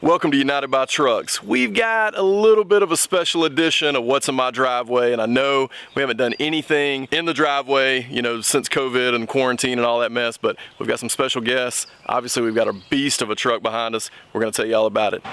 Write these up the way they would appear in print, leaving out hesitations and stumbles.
Welcome to United by Trucks. We've got a little bit of a special edition of what's in my driveway, and I know we haven't done anything in the driveway, since COVID and quarantine and all that mess, but we've got some special guests. Obviously, we've got a beast of a truck behind us. We're going to tell you all about it.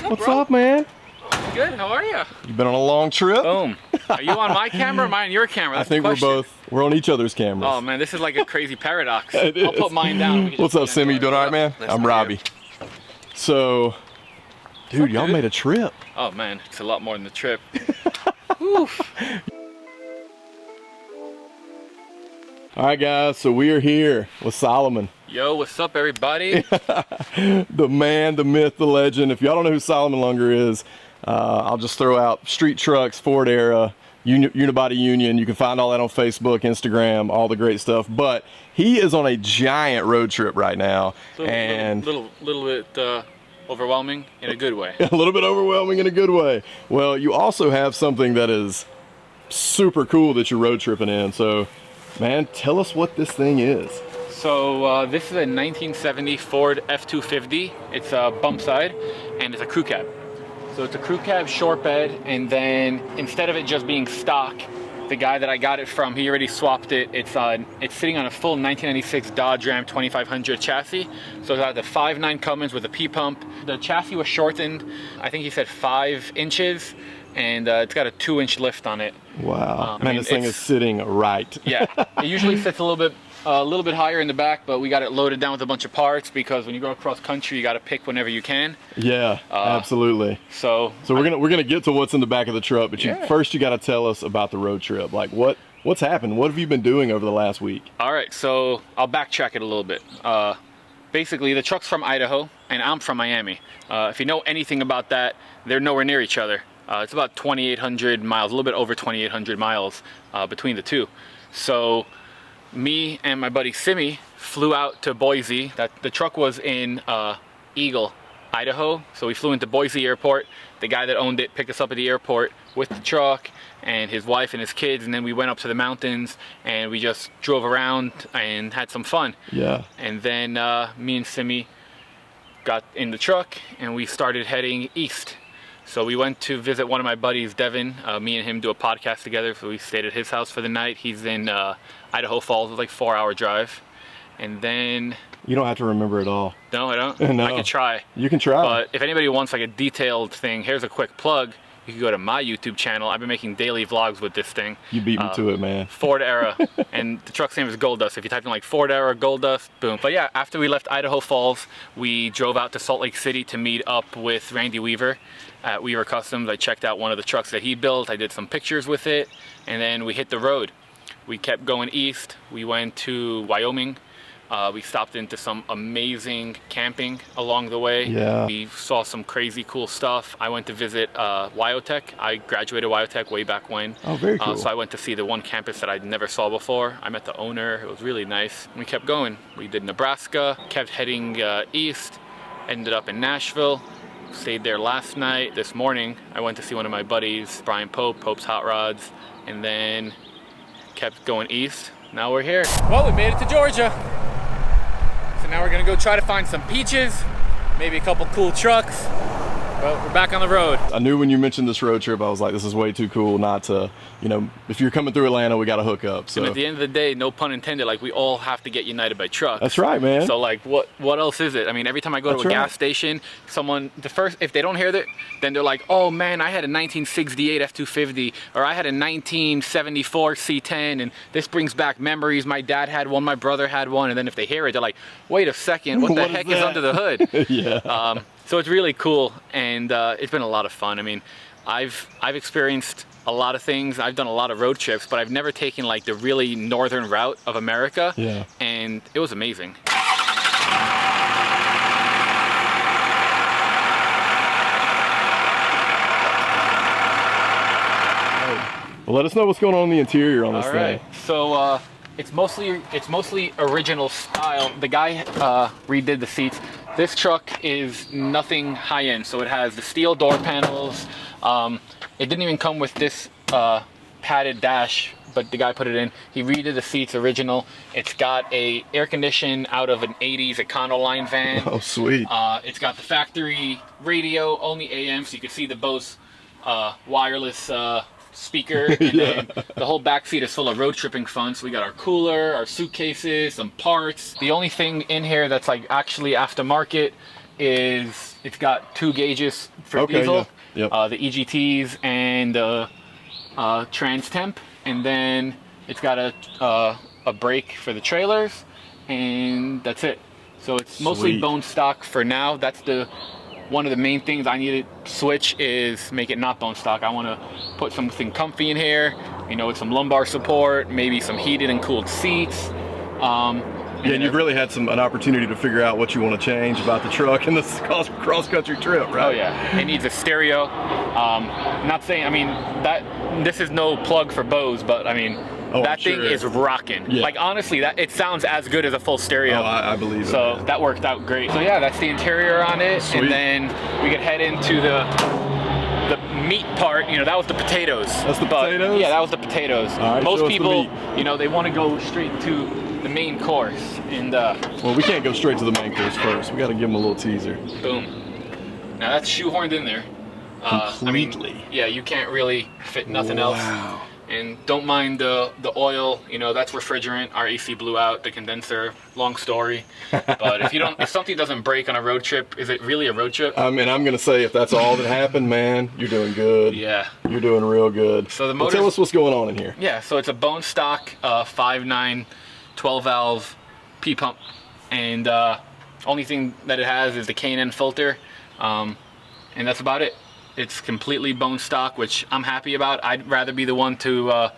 What's up, man? Good, how are you? You been on a long trip? Boom. Are you on my camera or am I on your camera? That's I think we're on each other's cameras. Oh man, this is like a crazy paradox. I'll put mine down. What's up, Simmy? You doing all right, man? I'm Robbie. So, dude, y'all made a trip. Oh man, it's a lot more than the trip. All right, guys, so we are here with Solomon. Yo, what's up, everybody? The man, the myth, the legend. If y'all don't know who Solomon Lunger is, I'll just throw out street trucks, Ford era, Unibody Union. You can find all that on Facebook, Instagram, all the great stuff. But he is on a giant road trip right now. Little bit overwhelming in a good way. A little bit overwhelming in a good way. Well, you also have something that is super cool that you're road tripping in. So, man, tell us what this thing is. So this is a 1970 Ford F250. It's a bump side and it's a crew cab. So it's a crew cab short bed, and then instead of it just being stock, the guy that I got it from, he already swapped it. It's sitting on a full 1996 Dodge Ram 2500 chassis. So it's got the 5.9 Cummins with a P-pump. The chassis was shortened, I think he said 5 inches, and it's got a 2-inch lift on it. Wow, man, this thing is sitting right. Yeah, it usually sits a little bit higher in the back, but we got it loaded down with a bunch of parts because when you go across country, you got to pick whenever you can. Yeah, absolutely. So we're gonna get to what's in the back of the truck, but first you got to tell us about the road trip. Like what's happened? What have you been doing over the last week? All right, so I'll backtrack it a little bit. Basically, the truck's from Idaho, and I'm from Miami. If you know anything about that, they're nowhere near each other. It's about 2,800 miles, a little bit over 2,800 miles between the two. So me and my buddy Simmy flew out to Boise. The truck was in Eagle, Idaho. So we flew into Boise Airport. The guy that owned it picked us up at the airport with the truck and his wife and his kids, and then we went up to the mountains and we just drove around and had some fun. Yeah. And then me and Simmy got in the truck and we started heading east. So we went to visit one of my buddies, Devin. Me and him do a podcast together, so we stayed at his house for the night. He's in Idaho Falls. It was like a 4-hour drive. And then... You don't have to remember it all. No, I don't? No. I can try. You can try. But if anybody wants like a detailed thing, here's a quick plug. You can go to my YouTube channel. I've been making daily vlogs with this thing. You beat me to it, man. Ford era. And the truck's name is Gold Dust. If you type in like Ford era, Gold Dust, boom. But yeah, after we left Idaho Falls, we drove out to Salt Lake City to meet up with Randy Weaver at Weaver Customs. I checked out one of the trucks that he built. I did some pictures with it. And then we hit the road. We kept going east. We went to Wyoming. We stopped into some amazing camping along the way. Yeah. We saw some crazy cool stuff. I went to visit Wyotech. I graduated Wyotech way back when. Oh, very cool. So I went to see the one campus that I never saw before. I met the owner. It was really nice. We kept going. We did Nebraska, kept heading east, ended up in Nashville. Stayed there last night. This morning, I went to see one of my buddies, Brian Pope's Hot Rods, and then kept going east. Now we're here. Well, we made it to Georgia. So now we're gonna go try to find some peaches, maybe a couple cool trucks. Well, we're back on the road. I knew when you mentioned this road trip, I was like, this is way too cool not to, if you're coming through Atlanta, we got to hook up. So and at the end of the day, no pun intended, like we all have to get united by trucks. That's right, man. So like, what else is it? I mean, every time I go to a gas station, if they don't hear that, then they're like, oh man, I had a 1968 F250, or I had a 1974 C10, and this brings back memories. My dad had one, my brother had one, and then if they hear it, they're like, wait a second, what the heck is under the hood? Yeah. So it's really cool, and it's been a lot of fun. I mean, I've experienced a lot of things. I've done a lot of road trips, but I've never taken like the really northern route of America. Yeah. And it was amazing. Well, let us know what's going on in the interior on this All thing. right. So it's mostly original style. The guy redid the seats. This truck is nothing high end. So it has the steel door panels. It didn't even come with this padded dash, but the guy put it in. He redid the seats original. It's got a air condition out of an 80s Econoline van. Oh, sweet. It's got the factory radio, only AM, so you can see the Bose wireless speaker. And then the whole back seat is full of road tripping fun. So we got our cooler, our suitcases, some parts. The only thing in here that's like actually aftermarket is it's got 2 gauges for diesel, the EGTs and trans temp, and then it's got a brake for the trailers, and that's it. So it's mostly Sweet. bone stock for now. That's one of the main things I need to switch is make it not bone stock. I want to put something comfy in here, you know, with some lumbar support, maybe some heated and cooled seats. And you've really had an opportunity to figure out what you want to change about the truck in this cross-country trip, right? Oh yeah, it needs a stereo. Not saying, I mean, this is no plug for Bose, but I mean, that thing is rocking. Yeah. Like honestly, it sounds as good as a full stereo. Oh, I believe it. So that worked out great. So yeah, that's the interior on it. Sweet. And then we could head into the meat part. You know, that was the potatoes. That's the potatoes? Yeah, that was the potatoes. All right, Most show us the people, meat. you know, they want to go straight to the main course. And well, we can't go straight to the main course first. We got to give them a little teaser. boom. Now that's shoehorned in there. Completely. I mean, yeah, you can't really fit nothing else. Wow. And don't mind the oil, you know, that's refrigerant. Our AC blew out, the condenser, long story. But if something doesn't break on a road trip, is it really a road trip? I mean, I'm going to say if that's all that happened, man, you're doing good. Yeah. You're doing real good. So the Well, motor. tell us what's going on in here. Yeah, so it's a bone stock 5.9 12 valve P pump. And only thing that it has is the K&N filter. And that's about it. It's completely bone stock, which I'm happy about. I'd rather be the one to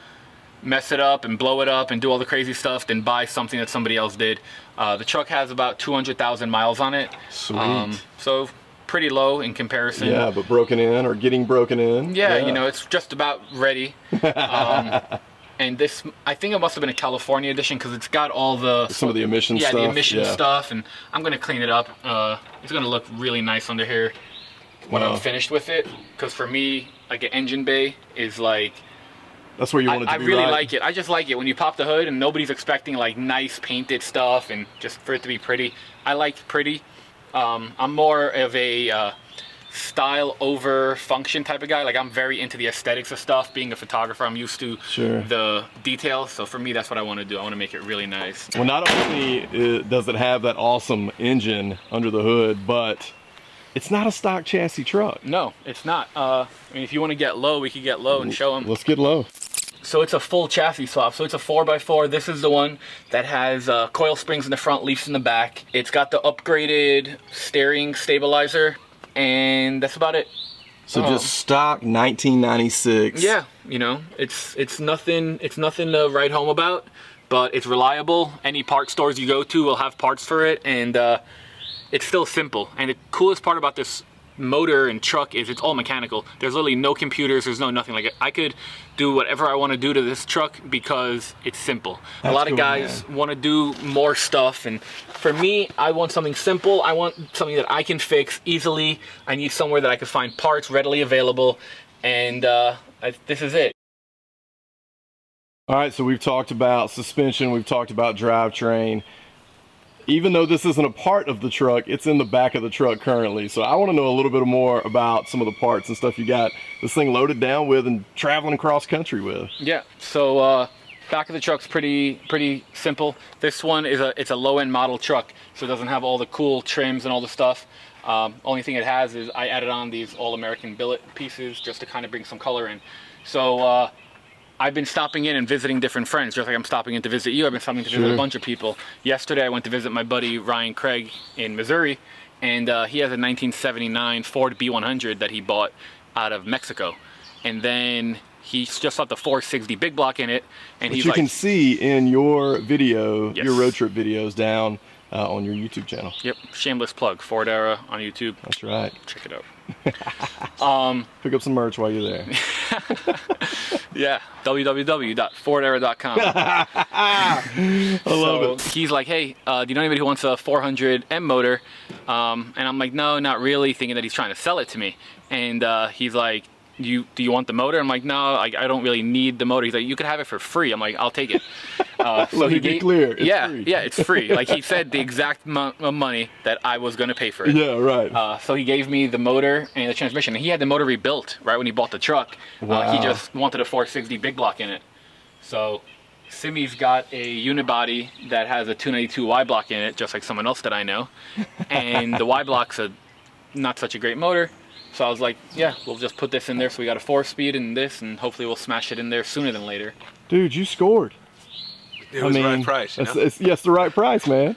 mess it up and blow it up and do all the crazy stuff than buy something that somebody else did. The truck has about 200,000 miles on it. Sweet. So pretty low in comparison. Yeah, but broken in or getting broken in. Yeah, you know, it's just about ready. And this, I think it must have been a California edition because it's got all some of the emission stuff. Yeah, the emission stuff, and I'm gonna clean it up. It's gonna look really nice under here when I'm finished with it. Because for me, like an engine bay is like, that's where you want it to I be. really right? like it. I just like it when you pop the hood and nobody's expecting like nice painted stuff and just for it to be pretty. I like pretty. I'm more of a style over function type of guy. Like I'm very into the aesthetics of stuff. Being a photographer, I'm used to the details. So for me, that's what I want to do. I want to make it really nice. Well, not only does it have that awesome engine under the hood, but it's not a stock chassis truck. No, it's not. I mean, if you want to get low, we could get low and show them. Let's get low. So it's a full chassis swap. So it's a 4x4. This is the one that has coil springs in the front, leafs in the back. It's got the upgraded steering stabilizer, and that's about it. So just stock 1996. Yeah, you know, it's nothing to write home about, but it's reliable. Any part stores you go to will have parts for it, and it's still simple. And the coolest part about this motor and truck is it's all mechanical. There's literally no computers, there's no nothing. Like I could do whatever I want to do to this truck because it's simple. That's a lot cool, of guys want to do more stuff, and for me, I want something simple. I want something that I can fix easily. I need somewhere that I can find parts readily available, and this is it. All right, so we've talked about suspension, we've talked about drivetrain. Even though this isn't a part of the truck, it's in the back of the truck currently. So I want to know a little bit more about some of the parts and stuff you got this thing loaded down with and traveling across country with. Yeah, so back of the truck's pretty simple. This one is it's a low-end model truck, so it doesn't have all the cool trims and all the stuff. Only thing it has is I added on these all-American billet pieces just to kind of bring some color in. So I've been stopping in and visiting different friends, just like I'm stopping in to visit you. I've been stopping to visit a bunch of people. Yesterday I went to visit my buddy Ryan Craig in Missouri, and he has a 1979 Ford B100 that he bought out of Mexico. And then he just saw the 460 big block in it, and Which you can see in your video, Yes. your road trip videos down on your YouTube channel. Yep, shameless plug, Ford Era on YouTube. That's right. Check it out. Pick up some merch while you're there. Yeah, www.fordera.com. I love it. He's like, hey, do you know anybody who wants a 400 M motor? And I'm like, no, not really, thinking that he's trying to sell it to me. And he's like, do you want the motor? I'm like, no, I don't really need the motor. He's like, you could have it for free. I'm like, I'll take it. So he gave, clear. It's free. Free. Yeah, it's free. Like, he said the exact amount of money that I was going to pay for it. Yeah, right. So he gave me the motor and the transmission. And he had the motor rebuilt right when he bought the truck. Wow. He just wanted a 460 big block in it. So Simmy's got a unibody that has a 292 Y block in it, just like someone else that I know. And the Y block's not such a great motor. So I was like, yeah, we'll just put this in there. So we got a 4-speed in this, and hopefully we'll smash it in there sooner than later. Dude, you scored. It was the right price, you know? It's the right price, man.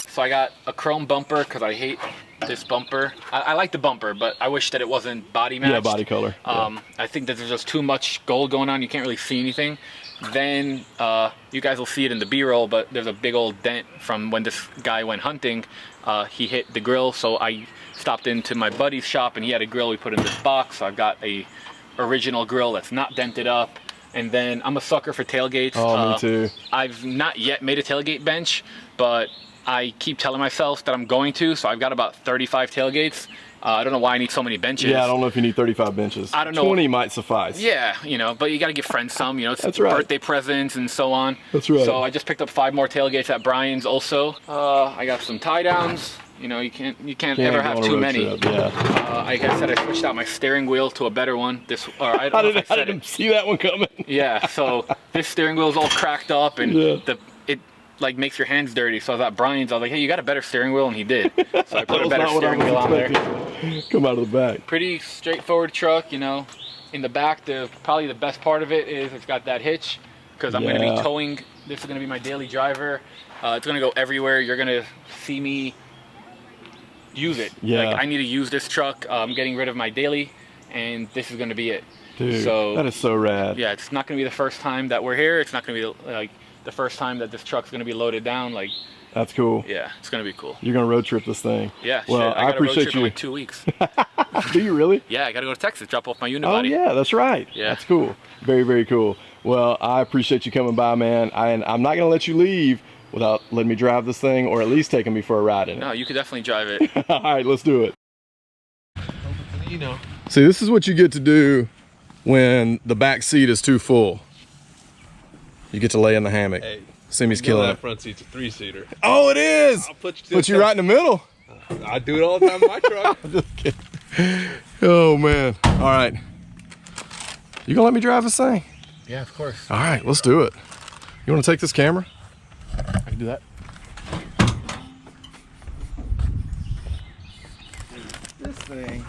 So I got a chrome bumper because I hate this bumper. I like the bumper, but I wish that it wasn't body matched. Yeah, body color. I think that there's just too much gold going on. You can't really see anything. Then you guys will see it in the B-roll, but there's a big old dent from when this guy went hunting. He hit the grill, so I stopped into my buddy's shop and he had a grill we put in this box. So I got a original grill that's not dented up. And then I'm a sucker for tailgates. Oh, me too. I've not yet made a tailgate bench, but I keep telling myself that I'm going to. So I've got about 35 tailgates. I don't know why I need so many benches. Yeah, I don't know if you need 35 benches. I don't know. 20 might suffice. Yeah, you know, but you got to give friends some, you know, it's That's right. birthday presents and so on. That's right. So I just picked up 5 more tailgates at Brian's also. I got some tie downs. You know, you can't ever have too many. Trip, yeah. Like I said, I switched out my steering wheel to a better one. I didn't see that one coming. Yeah, so this steering wheel's all cracked up and it like makes your hands dirty. So I was at Brian's, I was like, hey, you got a better steering wheel? And he did. So I put a better steering wheel on there. Come out of the back. Pretty straightforward truck, you know. In the back, probably the best part of it is it's got that hitch because I'm going to be towing. This is going to be my daily driver. It's going to go everywhere. You're going to see me use it. Yeah. Like, I need to use this truck. I'm getting rid of my daily, and this is going to be it. Dude, so that is so rad. Yeah, it's not going to be the first time that we're here. It's not going to be like the first time that this truck's going to be loaded down. Like, that's cool. yeah, it's going to be cool. You're going to road trip this thing. Yeah, well, I got a road trip you. in like 2 weeks. Do you really? Yeah, I got to go to Texas, drop off my unibody. Oh yeah, that's right. Yeah. That's cool. Very, very cool. Well, I appreciate you coming by, man. And I'm not going to let you leave without letting me drive this thing, or at least taking me for a ride in it. No, you could definitely drive it. All right, let's do it. You know. See, this is what you get to do when the back seat is too full. You get to lay in the hammock. Hey, Simmy's killing that it. front seat's a 3-seater. Oh, it is! I'll put you right in the middle. I do it all the time in my truck. I'm just kidding. Oh, man. All right. You gonna let me drive this thing? Yeah, of course. All right, let's do it. You wanna take this camera? I can do that. This thing,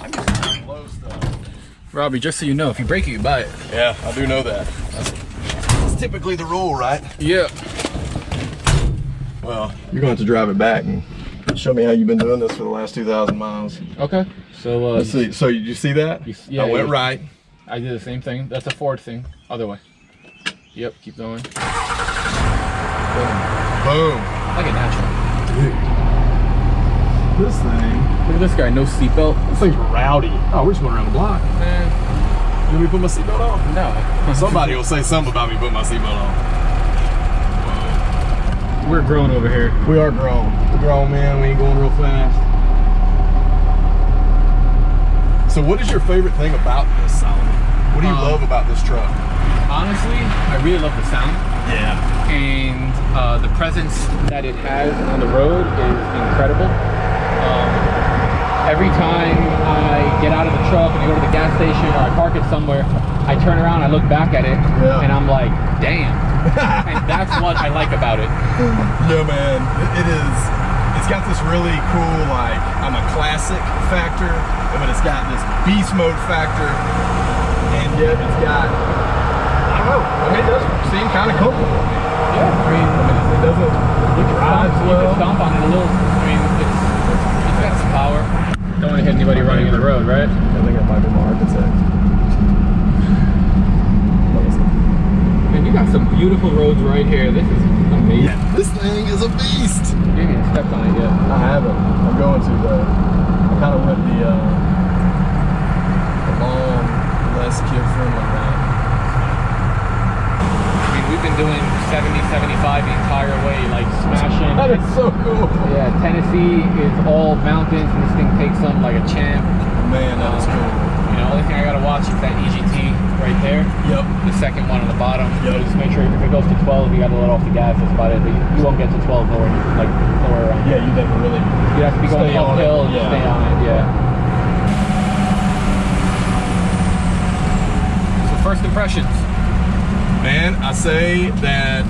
I'm just low stuff. Robbie, just so you know, if you break it, you buy it. Yeah, I do know that. That's typically the rule, right? Yeah. Well, you're going to have to drive it back and show me how you've been doing this for the last 2,000 miles. Okay. So, Let's see. So you see that? Yeah, I went right. I did the same thing. That's a Ford thing. Other way. Yep, keep going. Boom. Boom. Like a natural. Dude. This thing. Look at this guy, no seatbelt. This thing's rowdy. Oh, we're just going around the block. Man. You want me to put my seatbelt on? No. Somebody will say something about me putting my seatbelt on. We're grown over here. We are grown. We're grown, man. We ain't going real fast. So what is your favorite thing about this, Solomon? What do you love about this truck? Honestly, I really love the sound. Yeah. And the presence that it has on the road is incredible. Every time I get out of the truck and I go to the gas station or I park it somewhere, I turn around, I look back at it, and I'm like, damn. And that's what I like about it. Yeah, man. It is. It's got this really cool, like, I'm a classic factor, but it's got this beast mode factor, and yet it's got, I don't know, I mean, it does seem kind of comfortable. Yeah, I mean it doesn't, it drives you well. can stomp on it a little. I mean, it's got some power. Don't want to hit anybody running in the road, right? I think that might be my architect. Man, you got some beautiful roads right here. This is amazing. Yeah, this thing is a beast. You haven't even stepped on it yet. I haven't. I'm going to though. I kind of went the long, less friendly, man. I mean, we've been doing 70, 75 the entire way, like smashing. That is so cool. Yeah, Tennessee is all mountains, and this thing takes them like a champ. Man, that is cool. You know, only thing I gotta watch is that EGT right there. Yep. The second one on the bottom. Yep. Just make sure if it goes to 12, you gotta let off the gas. That's about it. But you won't get to 12 nowhere around. Yeah, you never really. You have to be going uphill and stay on it. Yeah. So first impressions. Man, I say that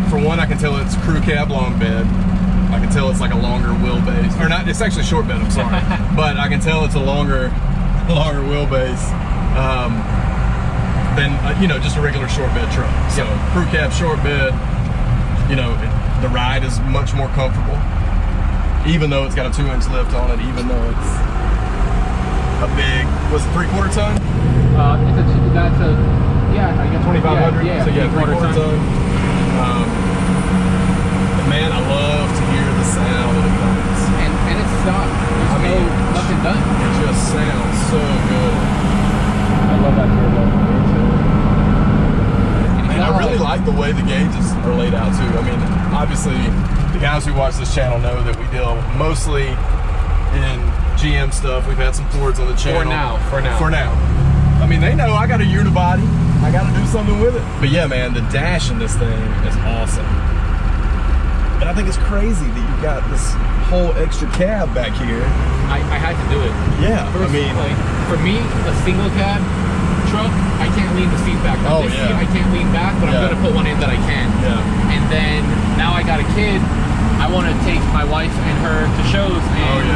for one, I can tell it's crew cab long bed. I can tell it's like a longer wheelbase, or not. It's actually short bed. I'm sorry, but I can tell it's a longer wheelbase than you know, just a regular short bed truck. So crew cab short bed, you know, the ride is much more comfortable, even though it's got a 2-inch lift on it. Even though it's a big, was it 3/4 ton? That's a yeah, I guess 2,500. Yeah, so yeah, 3/4 ton. But man, I love to hear the sound of the Cummins. And it's not. Nothing done. It just sounds so good. I love that turbo. And I really like the way the gauges are laid out too. I mean, obviously, the guys who watch this channel know that we deal mostly in GM stuff. We've had some Fords on the channel. For now. I mean, they know I got a unibody. I got to do something with it. But yeah, man, the dash in this thing is awesome. And I think it's crazy that you've got this whole extra cab back here. I had to do it. Yeah, First, I mean, like for me, a single cab truck, I can't lean the seat back. Oh, This yeah. seat, I can't lean back, but I'm gonna put one in that I can. Yeah. And then now I got a kid. I want to take my wife and her to shows, and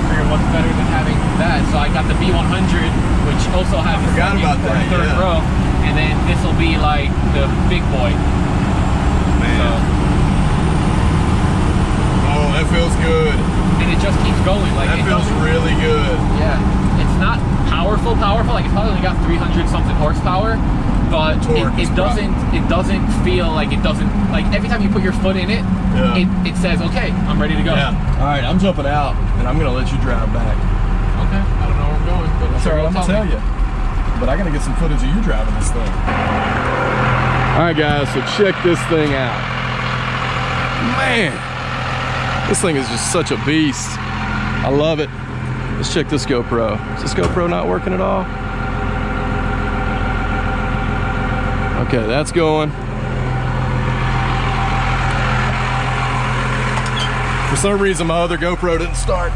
figure what's better than having that. So I got the B100, which also has a forgot about that, third row, and then this will be like the big boy. Man. So, oh, that feels good. and it just keeps going. Like That it feels doesn't- really good. Yeah, it's not powerful. Like it's probably only got 300 something horsepower, but it doesn't feel like it doesn't, like every time you put your foot in it, it says, okay, I'm ready to go. Yeah. All right, I'm jumping out, and I'm gonna let you drive back. Okay, I don't know where I'm going, but That's all right, I'm gonna tell you. But I gotta get some footage of you driving this thing. All right, guys, so check this thing out. Man, this thing is just such a beast. I love it. Let's check this GoPro. Is this GoPro not working at all? Okay, that's going. For some reason, my other GoPro didn't start,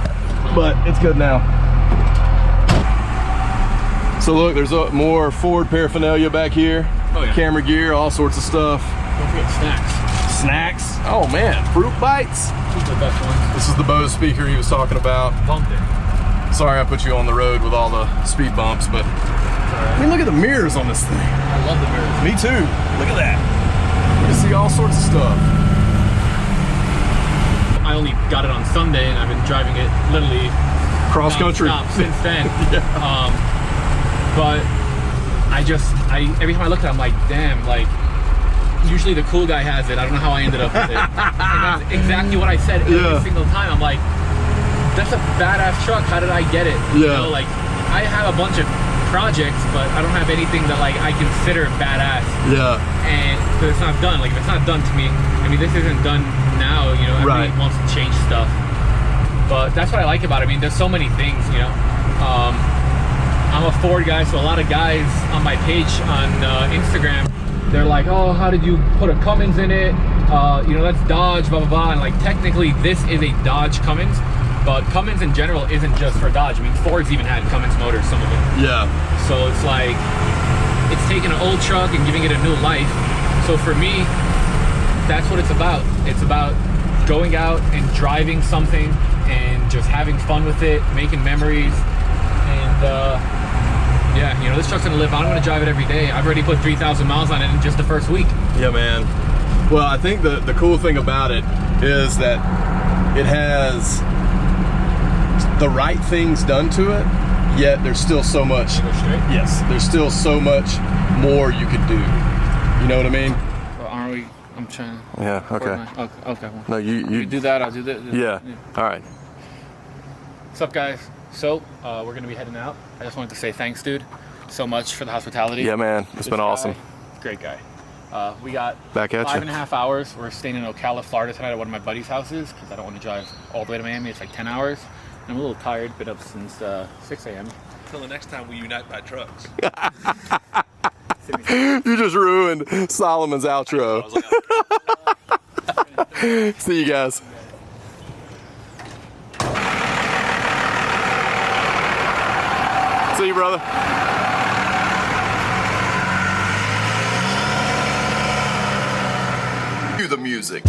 but it's good now. So look, there's more Ford paraphernalia back here. Oh, yeah. Camera gear, all sorts of stuff. Don't forget snacks. Snacks. Oh man, fruit bites. These are the best ones. This is the Bose speaker he was talking about. Bumped it. Sorry I put you on the road with all the speed bumps, but I mean, look at the mirrors on this thing. I love the mirrors. Me too. Look at that. You can see all sorts of stuff. I only got it on Sunday, and I've been driving it literally Cross country. non-stop since then. Yeah. But every time I look at it, I'm like, damn, like, usually the cool guy has it. I don't know how I ended up with it. And that's exactly what I said every single time. I'm like, that's a badass truck. How did I get it? You know, like, I have a bunch of projects, but I don't have anything that, like, I consider badass. Yeah. And because it's not done. Like, if it's not done to me, I mean, this isn't done now, you know, everybody wants to change stuff. But that's what I like about it. I mean, there's so many things, you know. I'm a Ford guy, so a lot of guys on my page on Instagram, they're like, oh, how did you put a Cummins in it? You know, that's Dodge, blah, blah, blah. And like, technically, this is a Dodge Cummins, but Cummins in general isn't just for Dodge. I mean, Ford's even had Cummins motors, some of it. Yeah. So it's like, it's taking an old truck and giving it a new life. So for me, that's what it's about. It's about going out and driving something and just having fun with it, making memories. And yeah, you know, this truck's gonna live on. I'm gonna drive it every day. I've already put 3,000 miles on it in just the first week. Yeah, man. Well, I think the cool thing about it is that it has the right things done to it, yet there's still so much. Go straight? Yes, there's still so much more you could do. You know what I mean? Well, aren't we? I'm trying to. Yeah, okay. Okay. Well, No, you do that, I'll do that. Yeah. All right. What's up, guys? So, we're gonna be heading out. I just wanted to say thanks, dude. so much for the hospitality. Yeah, man, it's been awesome. Great guy. We got Back at you. 5.5 hours. We're staying in Ocala, Florida tonight at one of my buddy's houses because I don't want to drive all the way to Miami. It's like 10 hours. And I'm a little tired, been up since 6 a.m. Until the next time we unite by trucks. You just ruined Solomon's outro. See you guys. See you, brother. Cue the music.